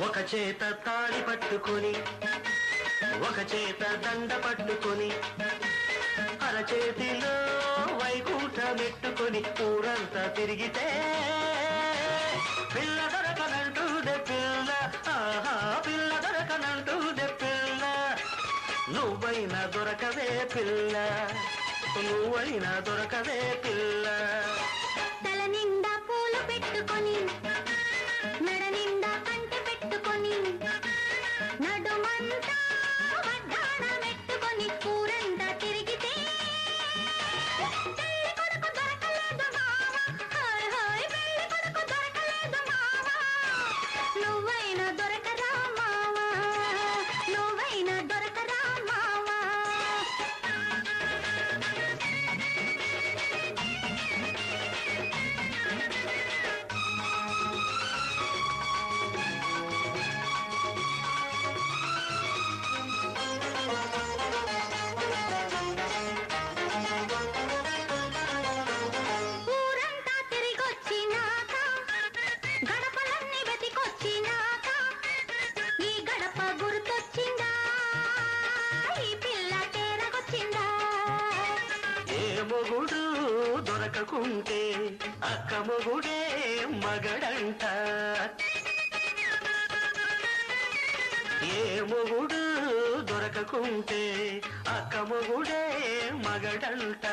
ఒక చేత తాళి పట్టుకొని ఒక చేత దండ పట్టుకొని అరచేతిలో వైకుంఠమెట్టుకొని ఊరంతా తిరిగితే పిల్ల దొరకనంటూదే పిల్ల, ఆహా పిల్ల దొరకనంటూదే పిల్ల. నువ్వైనా దొరకవే పిల్ల, నువ్వైనా దొరకవే పిల్ల. తల నిండా పూలు పెట్టుకొని మెడ నిండా కంటి పెట్టుకొని నడుమంతా వడ్డాణమెట్టుకొని ఊరంతా తిరిగితే పెళ్లి కొడుకు దొరకలేదు మావా, హాయ్ హాయ్ పెళ్లి కొడుకు దొరకలేదు మావా. నువ్వైనా దొరకరా మావా, నువ్వైనా దొరకరా మావా. ఊరంతా తిరిగొచ్చినాక గడపలన్నీ వెతికొచ్చినాక ఈ గడప గుర్తొచ్చిందా, ఈ పిల్ల తేరగొచ్చిందా. ఏ మొగుడు దొరకకుంటే అక్క మొగుడే మగడంట. ఏ మొగుడు దొరకకుంటే అక్క మొగుడే మగడంట.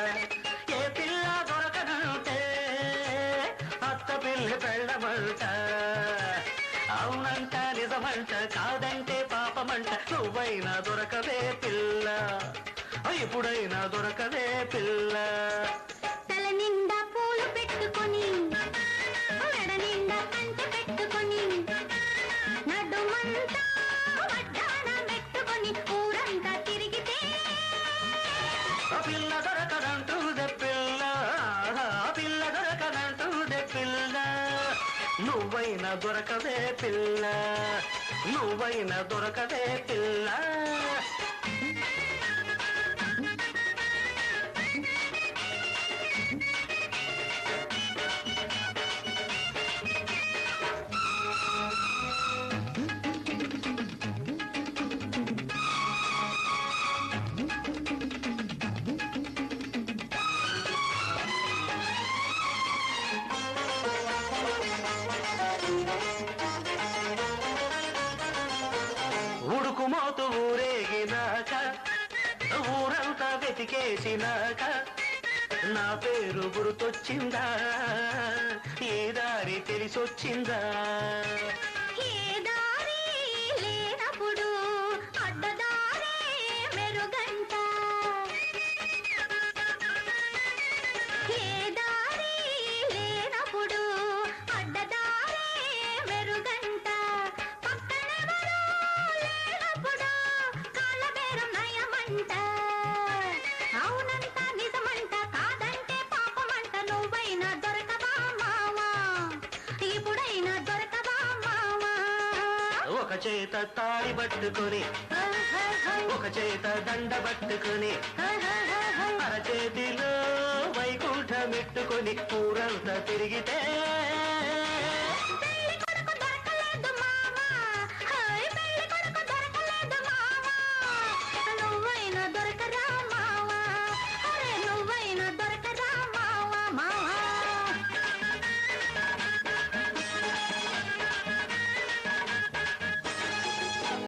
ఏ పిల్ల దొరకనంటే అత్త పిల్ల పెళ్ళమంట. అవునంట నిజమంట కాదంటే పాపమంట. నువ్వైనా దొరకవే పిల్ల, ఎప్పుడైనా దొరకవే పిల్ల. తల నిండా పూలు పెట్టుకొని మెడ నిండా కంచె పెట్టుకొని నడుమంతా వడ్డాణమెట్టుకొని ఊరంతా తిరిగితే ఆ పిల్ల దొరకనంటూదే పిల్ల, ఆ పిల్ల దొరకనంటూదే పిల్ల. నువ్వైనా దొరకవే పిల్ల, నువ్వైనా దొరకవే పిల్ల. ఉడుకుమోతు ఊరేగినాక ఊరంతా వెతికేసినాక నా పేరు గుర్తొచ్చిందా, ఏ దారి తెలిసొచ్చిందా. ఏ దారి లేనప్పుడు అడ్డదారే మెరుగంట, ఏ దారి లేనప్పుడు అడ్డదారే మెరుగంట. పక్కనెవరూ లేనప్పుడు కాళ్ళబేరం నయమంట. అవునంట నిజమంట కాదంటే పాపమంట. నువ్వైనా దొరకవా మావా, ఇప్పుడైనా దొరకవా మావా. ఒక చేత తాళి పట్టుకొని ఒక చేత దండ పట్టుకొని అరచేతిలో వైకుంఠమెట్టుకొని ఊరంతా తిరిగితే